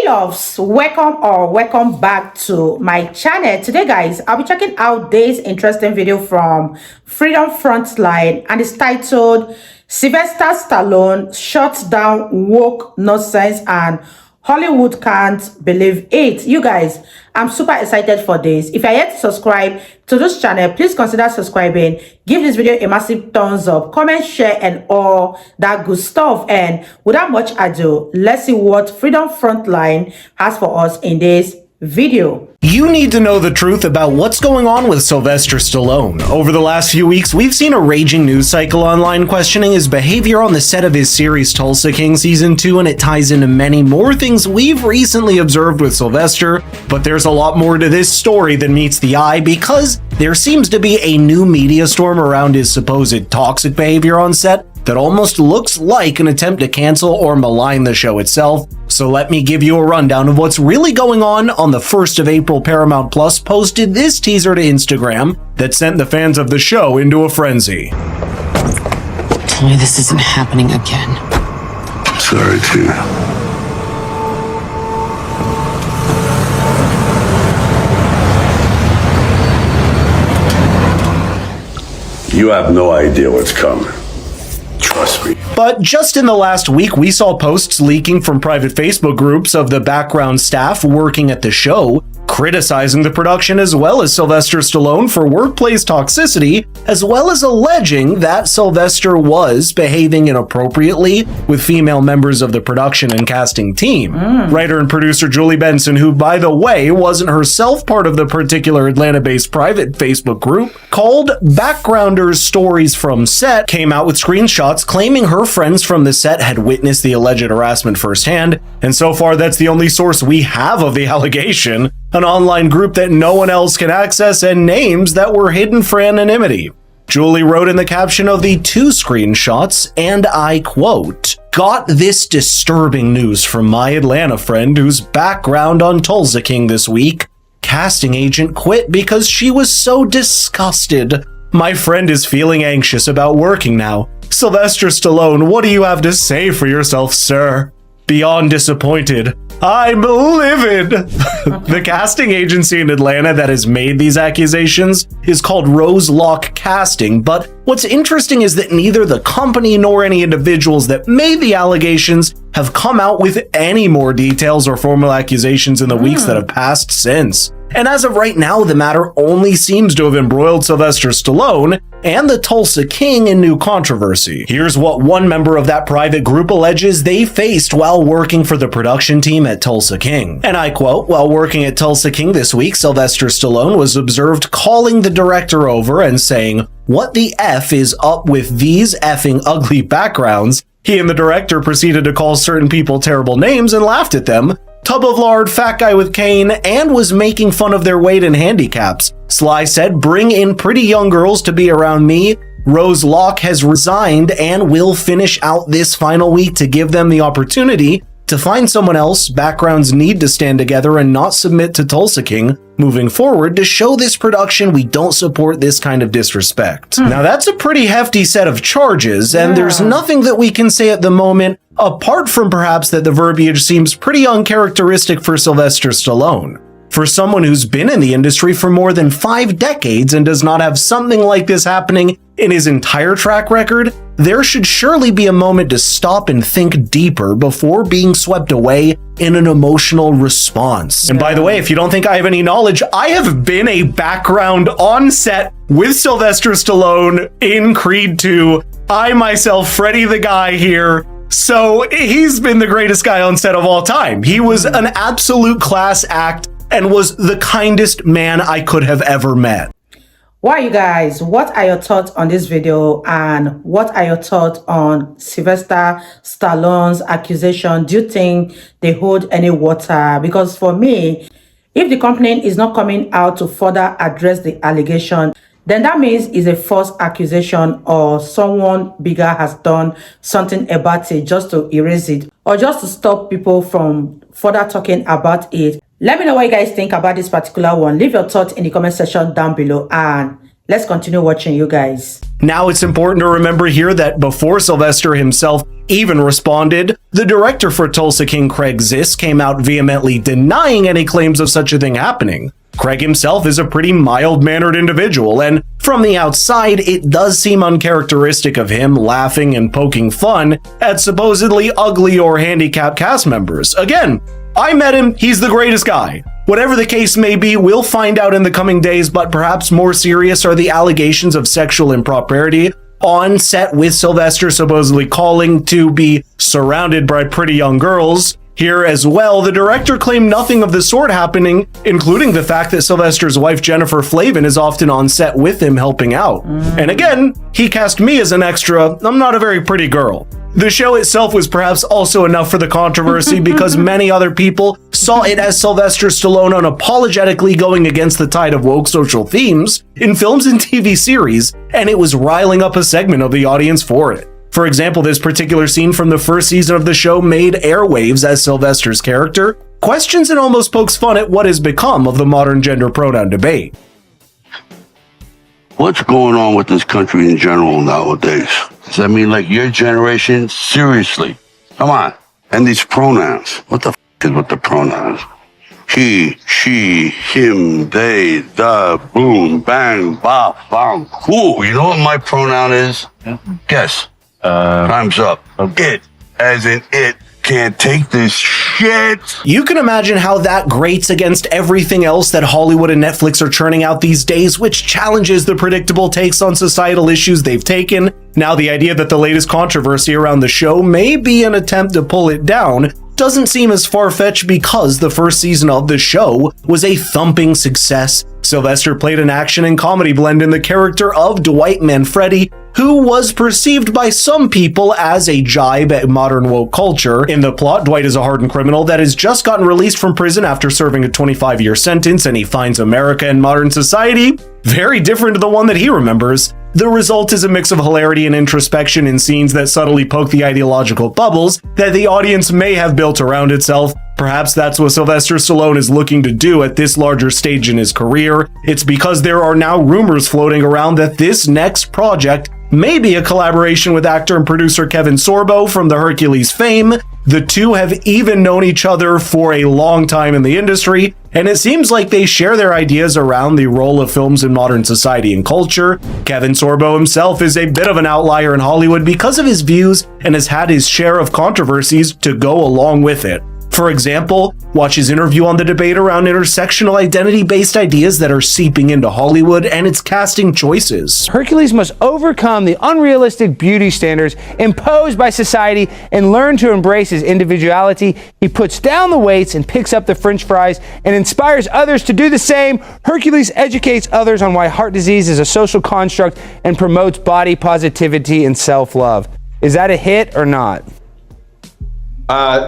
Payoffs, welcome back to my channel. Today guys, I'll be checking out this interesting video from Freedom Frontline, and it's titled Sylvester Stallone shuts down woke nonsense and Hollywood can't believe it. You guys, I'm super excited for this. If you're yet to subscribe to this channel, please consider subscribing. Give this video a massive thumbs up, comment, share, and all that good stuff. And without much ado, let's see what Freedom Frontline has for us in this video. You need to know the truth about what's going on with Sylvester Stallone. Over the last few weeks, we've seen a raging news cycle online questioning his behavior on the set of his series Tulsa King Season 2, and it ties into many more things we've recently observed with Sylvester. But there's a lot more to this story than meets the eye, because there seems to be a new media storm around his supposed toxic behavior on set that almost looks like an attempt to cancel or malign the show itself. So let me give you a rundown of what's really going on. On the 1st of April, Paramount Plus posted this teaser to Instagram that sent the fans of the show into a frenzy. Tell me this isn't happening again. Sorry, too. You have no idea what's coming. Trust me. But just in the last week, we saw posts leaking from private Facebook groups of the background staff working at the show, criticizing the production as well as Sylvester Stallone for workplace toxicity, as well as alleging that Sylvester was behaving inappropriately with female members of the production and casting team. Writer and producer Julie Benson, who by the way wasn't herself part of the particular Atlanta-based private Facebook group, called Backgrounders Stories from Set, came out with screenshots claiming her friends from the set had witnessed the alleged harassment firsthand, and so far that's the only source we have of the allegation. An online group that no one else can access, and names that were hidden for anonymity. Julie wrote in the caption of the two screenshots, and I quote, "Got this disturbing news from my Atlanta friend whose background on Tulsa King this week. Casting agent quit because she was so disgusted. My friend is feeling anxious about working now. Sylvester Stallone, what do you have to say for yourself, sir? Beyond disappointed. I'm livid." The casting agency in Atlanta that has made these accusations is called Roselock Casting, but what's interesting is that neither the company nor any individuals that made the allegations have come out with any more details or formal accusations in the weeks that have passed since. And as of right now, the matter only seems to have embroiled Sylvester Stallone and the Tulsa King in new controversy. Here's what one member of that private group alleges they faced while working for the production team at Tulsa King. And I quote, "While working at Tulsa King this week, Sylvester Stallone was observed calling the director over and saying, 'What the F is up with these effing ugly backgrounds?' He and the director proceeded to call certain people terrible names and laughed at them. Tub of lard, fat guy with cane, and was making fun of their weight and handicaps. Sly said, 'Bring in pretty young girls to be around me.' Rose Locke has resigned and will finish out this final week to give them the opportunity to find someone else. Backgrounds need to stand together and not submit to Tulsa King moving forward to show this production we don't support this kind of disrespect." Now that's a pretty hefty set of charges, and there's nothing that we can say at the moment, apart from perhaps that the verbiage seems pretty uncharacteristic for Sylvester Stallone. For someone who's been in the industry for more than 5 decades and does not have something like this happening in his entire track record, there should surely be a moment to stop and think deeper before being swept away in an emotional response. And by the way, if you don't think I have any knowledge, I have been a background on set with Sylvester Stallone in Creed 2. I myself, Freddy the Guy here. So he's been the greatest guy on set of all time. He was an absolute class act and was the kindest man I could have ever met. Well, you guys, what are your thoughts on this video, and what are your thoughts on Sylvester Stallone's accusation? Do you think they hold any water? Because for me, if the company is not coming out to further address the allegation, then that means it's a false accusation, or someone bigger has done something about it just to erase it, or just to stop people from further talking about it. Let me know what you guys think about this particular one. Leave your thoughts in the comment section down below, and Let's continue watching, you guys. Now, it's important to remember here that before Sylvester himself even responded, the director for Tulsa King, Craig Ziss, came out vehemently denying any claims of such a thing happening. Craig himself is a pretty mild-mannered individual, and from the outside, it does seem uncharacteristic of him laughing and poking fun at supposedly ugly or handicapped cast members. Again, I met him, he's the greatest guy. Whatever the case may be, we'll find out in the coming days, but perhaps more serious are the allegations of sexual impropriety on set, with Sylvester supposedly calling to be surrounded by pretty young girls. Here as well, the director claimed nothing of the sort happening, including the fact that Sylvester's wife Jennifer Flavin is often on set with him helping out. And again, he cast me as an extra. I'm not a very pretty girl. The show itself was perhaps also enough for the controversy because many other people saw it as Sylvester Stallone unapologetically going against the tide of woke social themes in films and TV series, and it was riling up a segment of the audience for it. For example, this particular scene from the first season of the show made airwaves as Sylvester's character questions and almost pokes fun at what has become of the modern gender pronoun debate. What's going on with this country in general nowadays? Does that mean like your generation? Seriously. Come on. And these pronouns. What the is with the pronouns? He, she, him, they, the, boom, bang, bop, bang. Cool. You know what my pronoun is? Yeah. Guess. Time's up. It, as in it, can't take this shit. You can imagine how that grates against everything else that Hollywood and Netflix are churning out these days, which challenges the predictable takes on societal issues they've taken. Now, the idea that the latest controversy around the show may be an attempt to pull it down doesn't seem as far-fetched because the first season of the show was a thumping success. Sylvester played an action and comedy blend in the character of Dwight Manfredi, who was perceived by some people as a jibe at modern woke culture. In the plot, Dwight is a hardened criminal that has just gotten released from prison after serving a 25-year sentence, and he finds America and modern society very different to the one that he remembers. The result is a mix of hilarity and introspection in scenes that subtly poke the ideological bubbles that the audience may have built around itself. Perhaps that's what Sylvester Stallone is looking to do at this larger stage in his career. It's because there are now rumors floating around that this next project may be a collaboration with actor and producer Kevin Sorbo from the Hercules fame. The two have even known each other for a long time in the industry, and it seems like they share their ideas around the role of films in modern society and culture. Kevin Sorbo himself is a bit of an outlier in Hollywood because of his views and has had his share of controversies to go along with it. For example, watch his interview on the debate around intersectional identity-based ideas that are seeping into Hollywood and its casting choices. Hercules must overcome the unrealistic beauty standards imposed by society and learn to embrace his individuality. He puts down the weights and picks up the French fries and inspires others to do the same. Hercules educates others on why heart disease is a social construct and promotes body positivity and self-love. Is that a hit or not?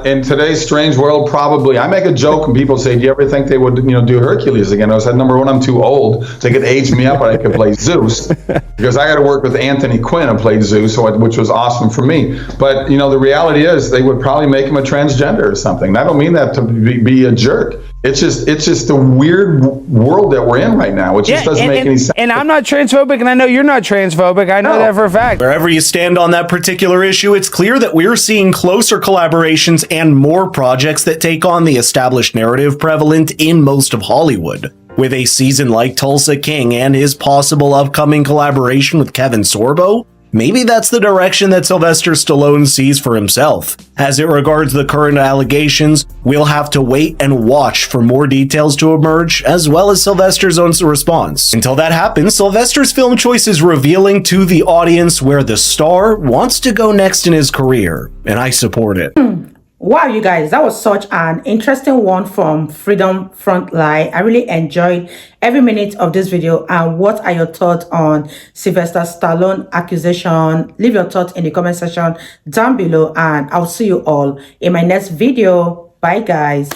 In today's strange world, probably. I make a joke and people say, do you ever think they would, do Hercules again? I said, number one, I'm too old. They could age me up and I could play Zeus, because I got to work with Anthony Quinn, who played Zeus, which was awesome for me. But, the reality is they would probably make him a transgender or something. And I don't mean that to be a jerk. It's just the weird world that we're in right now, which just doesn't make any sense. And I'm not transphobic, and I know you're not transphobic. I know that for a fact. Wherever you stand on that particular issue, it's clear that we're seeing closer collaborations and more projects that take on the established narrative prevalent in most of Hollywood. With a season like Tulsa King and his possible upcoming collaboration with Kevin Sorbo, maybe that's the direction that Sylvester Stallone sees for himself. As it regards the current allegations, we'll have to wait and watch for more details to emerge, as well as Sylvester's own response. Until that happens, Sylvester's film choice is revealing to the audience where the star wants to go next in his career, and I support it. Wow, you guys, that was such an interesting one from Freedom Frontline. I really enjoyed every minute of this video. And what are your thoughts on Sylvester Stallone accusation? Leave your thoughts in the comment section down below, and I'll see you all in my next video. Bye, guys.